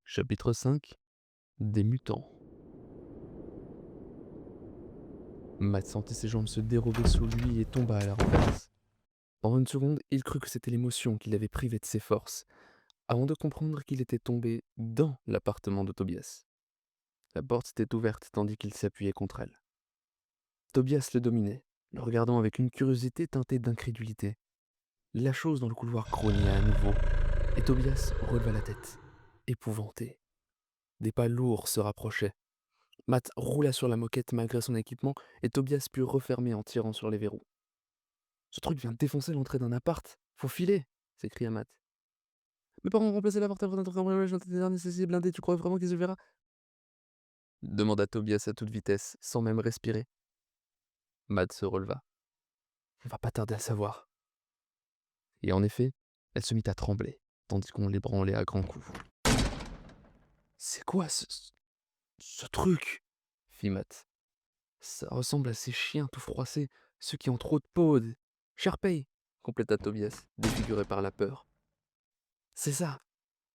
Chapitre 5. Des mutants. Matt sentit ses jambes se dérober sous lui et tomba à la renverse. Pendant une seconde, il crut que c'était l'émotion qui l'avait privé de ses forces, avant de comprendre qu'il était tombé dans l'appartement de Tobias. La porte s'était ouverte tandis qu'il s'appuyait contre elle. Tobias le dominait, le regardant avec une curiosité teintée d'incrédulité. La chose dans le couloir grogna à nouveau, et Tobias releva la tête, épouvanté. Des pas lourds se rapprochaient. Matt roula sur la moquette malgré son équipement et Tobias put refermer en tirant sur les verrous. Ce truc vient de défoncer l'entrée d'un appart. Faut filer, s'écria Matt. Mes parents ont remplacé la porte après notre cambriolage dans dernier ceci blindé, tu crois vraiment qu'il se verra demanda Tobias à toute vitesse, sans même respirer. Matt se releva. On va pas tarder à savoir. Et en effet, elle se mit à trembler, tandis qu'on l'ébranlait à grands coups. C'est quoi ce truc fit Matt. Ça ressemble à ces chiens tout froissés, ceux qui ont trop de peau. Sharpei, compléta Tobias, défiguré par la peur. C'est ça.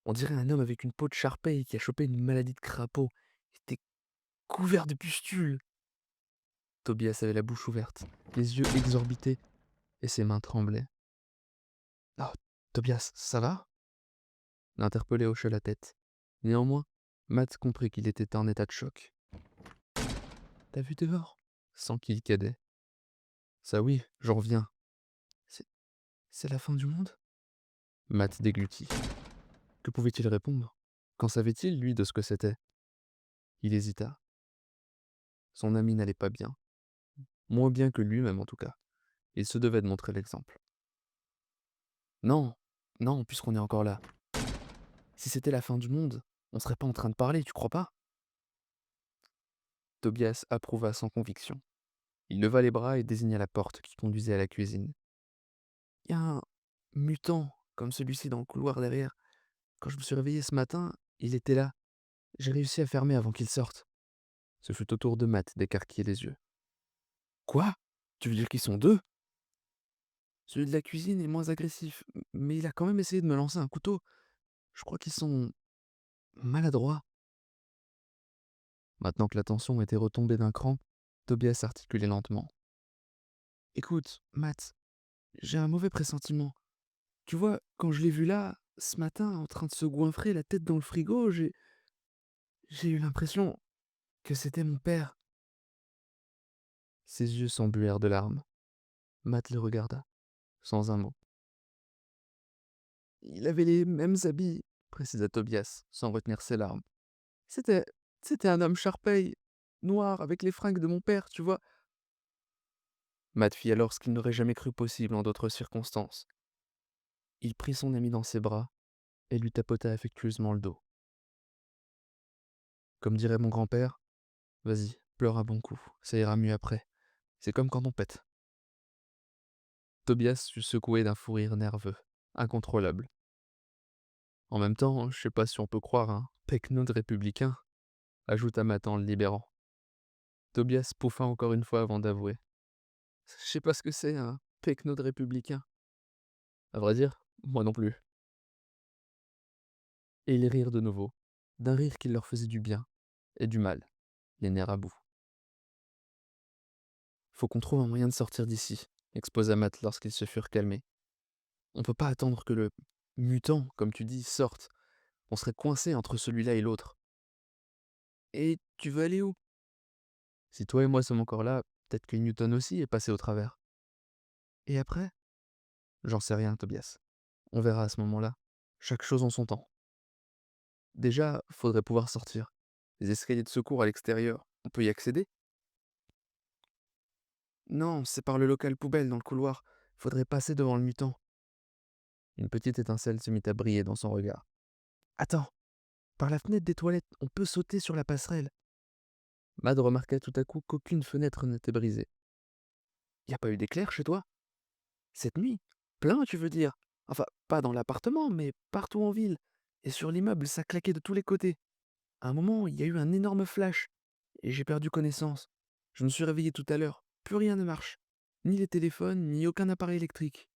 On dirait un homme avec une peau de Sharpei qui a chopé une maladie de crapaud. Il était couvert de pustules. Tobias avait la bouche ouverte, les yeux exorbités, et ses mains tremblaient. Oh, Tobias, ça va L'interpellé hocha la tête. Néanmoins, Matt comprit qu'il était en état de choc. T'as vu dehors Sans qu'il cadait. Ça oui, j'en reviens. C'est la fin du monde Matt déglutit. Que pouvait-il répondre? Qu'en savait-il, lui, de ce que c'était? Il hésita. Son ami n'allait pas bien. Moins bien que lui-même, en tout cas. Il se devait de montrer l'exemple. Non, non, puisqu'on est encore là. Si c'était la fin du monde, on serait pas en train de parler, tu crois pas? Tobias approuva sans conviction. Il leva les bras et désigna la porte qui conduisait à la cuisine. Il y a un mutant comme celui-ci dans le couloir derrière. Quand je me suis réveillé ce matin, il était là. J'ai réussi à fermer avant qu'il sorte. Ce fut au tour de Matt d'écarquiller les yeux. Quoi? Tu veux dire qu'ils sont deux? Celui de la cuisine est moins agressif, mais il a quand même essayé de me lancer un couteau. Je crois qu'ils sont maladroits. Maintenant que la tension était retombée d'un cran, Tobias articulait lentement. Écoute, Matt, j'ai un mauvais pressentiment. Tu vois, quand je l'ai vu là, ce matin, en train de se goinfrer la tête dans le frigo, j'ai eu l'impression que c'était mon père. Ses yeux s'embuèrent de larmes. Matt le regarda, sans un mot. Il avait les mêmes habits, précisa Tobias, sans retenir ses larmes. C'était. C'était un homme Sharpei, noir, avec les fringues de mon père, tu vois. Matt fit alors ce qu'il n'aurait jamais cru possible en d'autres circonstances. Il prit son ami dans ses bras et lui tapota affectueusement le dos. Comme dirait mon grand-père, vas-y, pleure un bon coup, ça ira mieux après. C'est comme quand on pète. Tobias fut secoué d'un fou rire nerveux, incontrôlable. En même temps, je sais pas si on peut croire un pecnode républicain, ajouta Matt en le libérant. Tobias pouffa encore une fois avant d'avouer. Je sais pas ce que c'est, un pecnode républicain. À vrai dire, moi non plus. Et ils rirent de nouveau, d'un rire qui leur faisait du bien et du mal, les nerfs à bout. Faut qu'on trouve un moyen de sortir d'ici, exposa Matt lorsqu'ils se furent calmés. On peut pas attendre que le mutant, comme tu dis, sorte. On serait coincé entre celui-là et l'autre. Et tu veux aller où? Si toi et moi sommes encore là, peut-être que Newton aussi est passé au travers. Et après? J'en sais rien, Tobias. On verra à ce moment-là. Chaque chose en son temps. Déjà, faudrait pouvoir sortir. Les escaliers de secours à l'extérieur, on peut y accéder? Non, c'est par le local poubelle dans le couloir. Faudrait passer devant le mutant. Une petite étincelle se mit à briller dans son regard. Attends, par la fenêtre des toilettes, on peut sauter sur la passerelle. Mad remarqua tout à coup qu'aucune fenêtre n'était brisée. Y a pas eu d'éclair chez toi? Cette nuit? Plein, tu veux dire? Enfin, pas dans l'appartement, mais partout en ville. Et sur l'immeuble, ça claquait de tous les côtés. À un moment, il y a eu un énorme flash. Et j'ai perdu connaissance. Je me suis réveillé tout à l'heure. Plus rien ne marche. Ni les téléphones, ni aucun appareil électrique.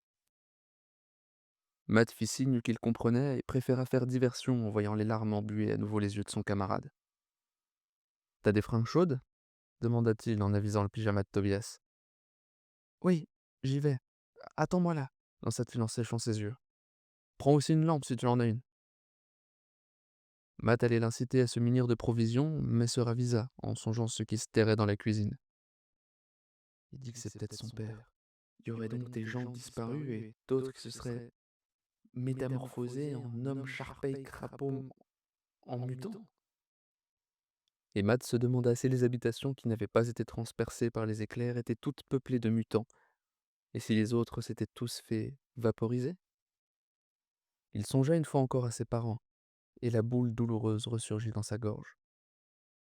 Matt fit signe qu'il comprenait et préféra faire diversion en voyant les larmes embuer à nouveau les yeux de son camarade. T'as des fringues chaudes demanda-t-il en avisant le pyjama de Tobias. Oui, j'y vais. Attends-moi là, lança-t-il en séchant ses yeux. Prends aussi une lampe si tu en as une. Matt allait l'inciter à se munir de provisions, mais se ravisa en songeant ce qui se terrait dans la cuisine. Il dit que c'est peut-être son père. Il y aurait donc des gens disparus et d'autres qui se seraient métamorphosés en hommes charpés crapauds en mutants. Et Matt se demanda si les habitations qui n'avaient pas été transpercées par les éclairs étaient toutes peuplées de mutants, et si les autres s'étaient tous fait vaporiser. Il songea une fois encore à ses parents, et la boule douloureuse ressurgit dans sa gorge.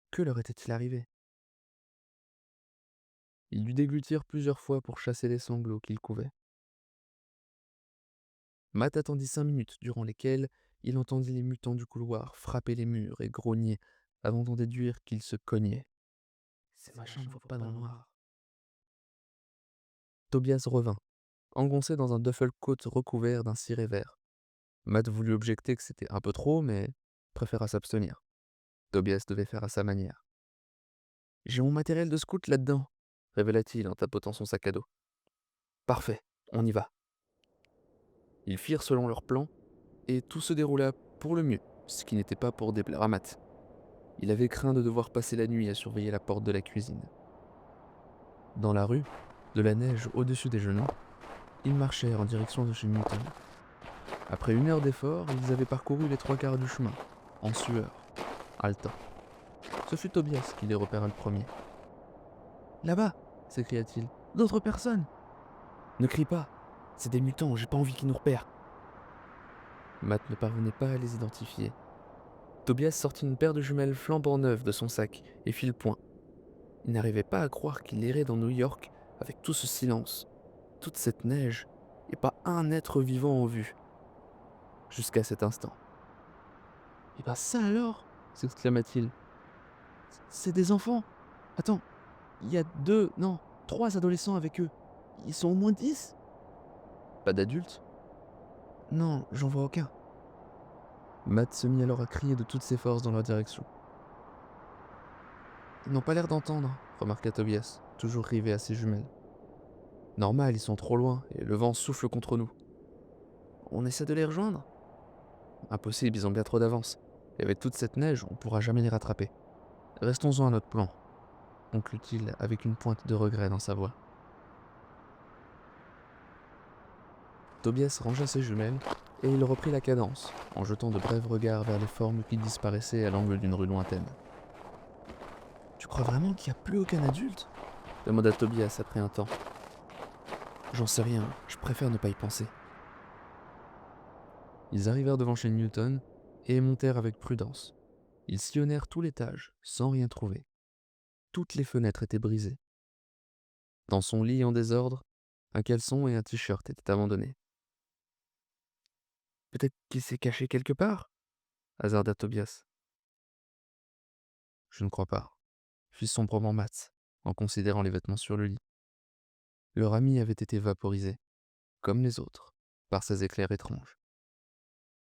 Que leur était-il arrivé? Ils lui déglutirent plusieurs fois pour chasser les sanglots qu'il couvait. Matt attendit 5 minutes, durant lesquelles il entendit les mutants du couloir frapper les murs et grogner, avant d'en déduire qu'ils se cognaient. Ces machins ne voient pas dans le noir. Tobias revint, engoncé dans un duffel-coat recouvert d'un ciré vert. Matt voulut objecter que c'était un peu trop, mais préféra s'abstenir. Tobias devait faire à sa manière. « J'ai mon matériel de scout là-dedans », révéla-t-il en tapotant son sac à dos. « Parfait, on y va. » Ils firent selon leur plan, et tout se déroula pour le mieux, ce qui n'était pas pour déplaire à Matt. Il avait craint de devoir passer la nuit à surveiller la porte de la cuisine. Dans la rue, de la neige au-dessus des genoux, ils marchèrent en direction de chez Newton. Après 1 heure d'effort, ils avaient parcouru les 3/4 du chemin, en sueur, haletant. Ce fut Tobias qui les repéra le premier. « Là-bas !» s'écria-t-il. « D'autres personnes !»« Ne crie pas, c'est des mutants, j'ai pas envie qu'ils nous repèrent. » Matt ne parvenait pas à les identifier. Tobias sortit une paire de jumelles flambant neuves de son sac et fit le point. Il n'arrivait pas à croire qu'il errait dans New York avec tout ce silence, toute cette neige, et pas un être vivant en vue. Jusqu'à cet instant. « Eh ben ça alors !» s'exclama-t-il. « C'est des enfants. Attends, il y a 2, non, 3 adolescents avec eux. Ils sont au moins 10 ?» « Pas d'adultes ?»« Non, j'en vois aucun. » Matt se mit alors à crier de toutes ses forces dans leur direction. « Ils n'ont pas l'air d'entendre, » remarqua Tobias, toujours rivé à ses jumelles. « Normal, ils sont trop loin, et le vent souffle contre nous. »« On essaie de les rejoindre ?»« Impossible, ils ont bien trop d'avance. Et avec toute cette neige, on ne pourra jamais les rattraper. Restons-en à notre plan, » conclut-il avec une pointe de regret dans sa voix. Tobias rangea ses jumelles, et il reprit la cadence, en jetant de brefs regards vers les formes qui disparaissaient à l'angle d'une rue lointaine. « Tu crois vraiment qu'il n'y a plus aucun adulte ?» demanda Tobias après un temps. « J'en sais rien, je préfère ne pas y penser. » Ils arrivèrent devant chez Newton et montèrent avec prudence. Ils sillonnèrent tout l'étage, sans rien trouver. Toutes les fenêtres étaient brisées. Dans son lit en désordre, un caleçon et un t-shirt étaient abandonnés. « Peut-être qu'il s'est caché quelque part ?» hasarda Tobias. « Je ne crois pas, » fit sombrement Matt, en considérant les vêtements sur le lit. Leur ami avait été vaporisé, comme les autres, par ces éclairs étranges.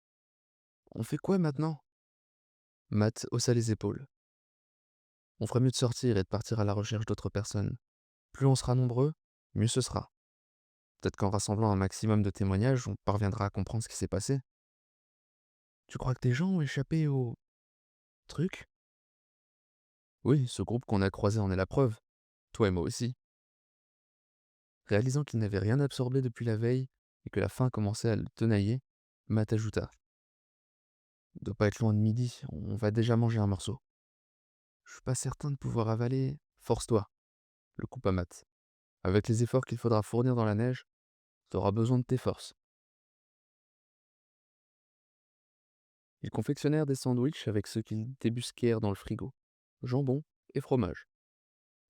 « On fait quoi maintenant ?» Matt haussa les épaules. « On ferait mieux de sortir et de partir à la recherche d'autres personnes. Plus on sera nombreux, mieux ce sera. Peut-être qu'en rassemblant un maximum de témoignages, on parviendra à comprendre ce qui s'est passé. » « Tu crois que des gens ont échappé au... truc ?» ?»« Oui, ce groupe qu'on a croisé en est la preuve. Toi et moi aussi. » Réalisant qu'il n'avait rien absorbé depuis la veille et que la faim commençait à le tenailler, Matt ajouta. « Il doit pas être loin de midi, on va déjà manger un morceau. » « Je suis pas certain de pouvoir avaler. » « Force-toi, » le coupa Matt. « Avec les efforts qu'il faudra fournir dans la neige, t'auras besoin de tes forces. » Ils confectionnèrent des sandwichs avec ce qu'ils débusquèrent dans le frigo, jambon et fromage.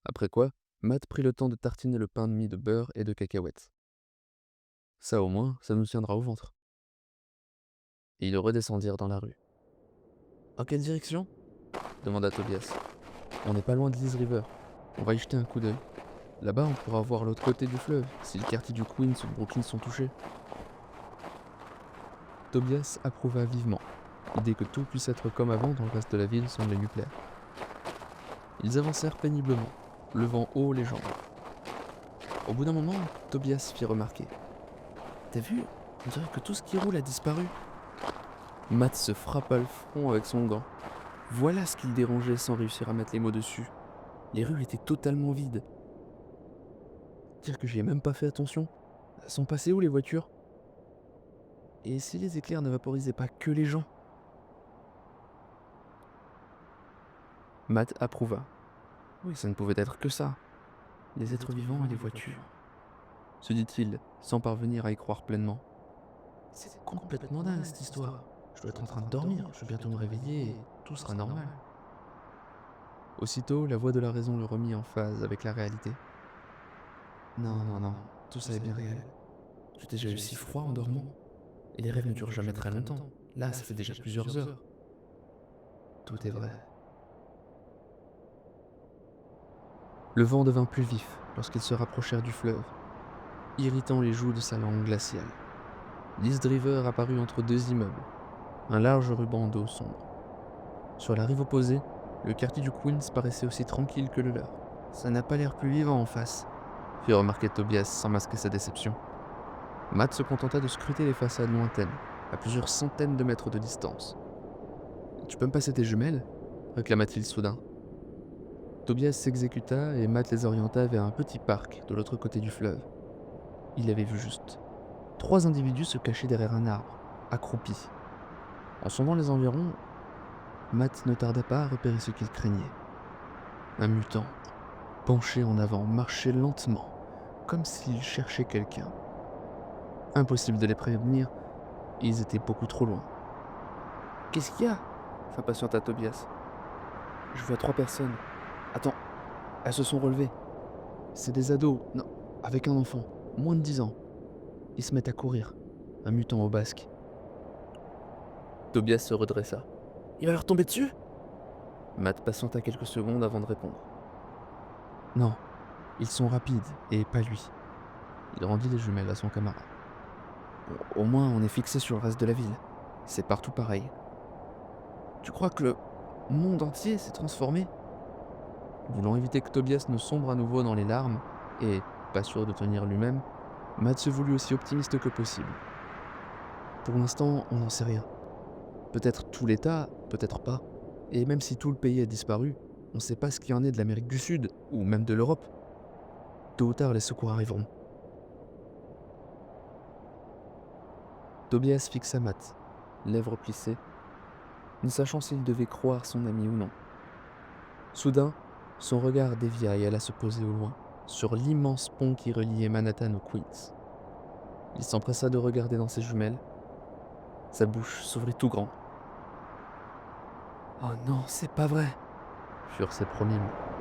Après quoi, Matt prit le temps de tartiner le pain de mie de beurre et de cacahuètes. Ça au moins, ça nous tiendra au ventre. Et ils redescendirent dans la rue. « En quelle direction ?» demanda Tobias. « On n'est pas loin de Lee's River. On va y jeter un coup d'œil. Là-bas, on pourra voir l'autre côté du fleuve, si les quartiers du Queens ou de Brooklyn sont touchés. » Tobias approuva vivement. L'idée que tout puisse être comme avant dans le reste de la ville semblait lui plaire. Ils avancèrent péniblement, levant haut les jambes. Au bout d'un moment, Tobias fit remarquer. « T'as vu? On dirait que tout ce qui roule a disparu. » Matt se frappa le front avec son gant. Voilà ce qu'il dérangeait sans réussir à mettre les mots dessus. Les rues étaient totalement vides. Dire que j'y ai même pas fait attention. Elles sont passées où les voitures? Et si les éclairs ne vaporisaient pas que les gens? Matt approuva. Oui, ça ne pouvait être que ça. Les êtres vivants et les voitures. Se dit-il, sans parvenir à y croire pleinement. C'est complètement dingue cette histoire. Je dois être en train de dormir, je vais bientôt me réveiller et tout sera normal. Aussitôt, la voix de la raison le remit en phase avec la réalité. Non, tout ça est bien réel. J'ai déjà eu si froid en dormant. Et les rêves ne durent jamais très longtemps. Là, ça fait déjà plusieurs heures. Tout est vrai. Le vent devint plus vif lorsqu'ils se rapprochèrent du fleuve, irritant les joues de sa langue glaciale. l'East River apparut entre deux immeubles, un large ruban d'eau sombre. Sur la rive opposée, le quartier du Queens paraissait aussi tranquille que le leur. Ça n'a pas l'air plus vivant en face, fit remarquer Tobias sans masquer sa déception. Matt se contenta de scruter les façades lointaines, à plusieurs centaines de mètres de distance. « Tu peux me passer tes jumelles » réclama-t-il soudain. Tobias s'exécuta et Matt les orienta vers un petit parc de l'autre côté du fleuve. Il avait vu juste. 3 individus se cachaient derrière un arbre, accroupis. En sondant les environs, Matt ne tarda pas à repérer ce qu'il craignait. Un mutant, penché en avant, marchait lentement, comme s'il cherchait quelqu'un. Impossible de les prévenir, ils étaient beaucoup trop loin. « Qu'est-ce qu'il y a ?» s'impatienta Tobias. « Je vois 3 personnes. Attends, elles se sont relevées. C'est des ados, non, avec un enfant, moins de 10 ans. Ils se mettent à courir, un mutant au basque. » Tobias se redressa. « Il va leur tomber dessus ?» Matt patienta quelques secondes avant de répondre. « Non, ils sont rapides, et pas lui. » Il rendit les jumelles à son camarade. « Au moins, on est fixé sur le reste de la ville. C'est partout pareil. Tu crois que le monde entier s'est transformé ?» Voulant éviter que Tobias ne sombre à nouveau dans les larmes, et pas sûr de tenir lui-même, Matt se voulut aussi optimiste que possible. Pour l'instant, on n'en sait rien. Peut-être tout l'État, peut-être pas. Et même si tout le pays a disparu, on ne sait pas ce qu'il en est de l'Amérique du Sud, ou même de l'Europe. Tôt ou tard, les secours arriveront. Tobias fixa Matt, lèvres plissées, ne sachant s'il devait croire son ami ou non. Soudain, son regard dévia et alla se poser au loin, sur l'immense pont qui reliait Manhattan au Queens. Il s'empressa de regarder dans ses jumelles. Sa bouche s'ouvrit tout grand. « Oh non, c'est pas vrai !» furent ses premiers mots.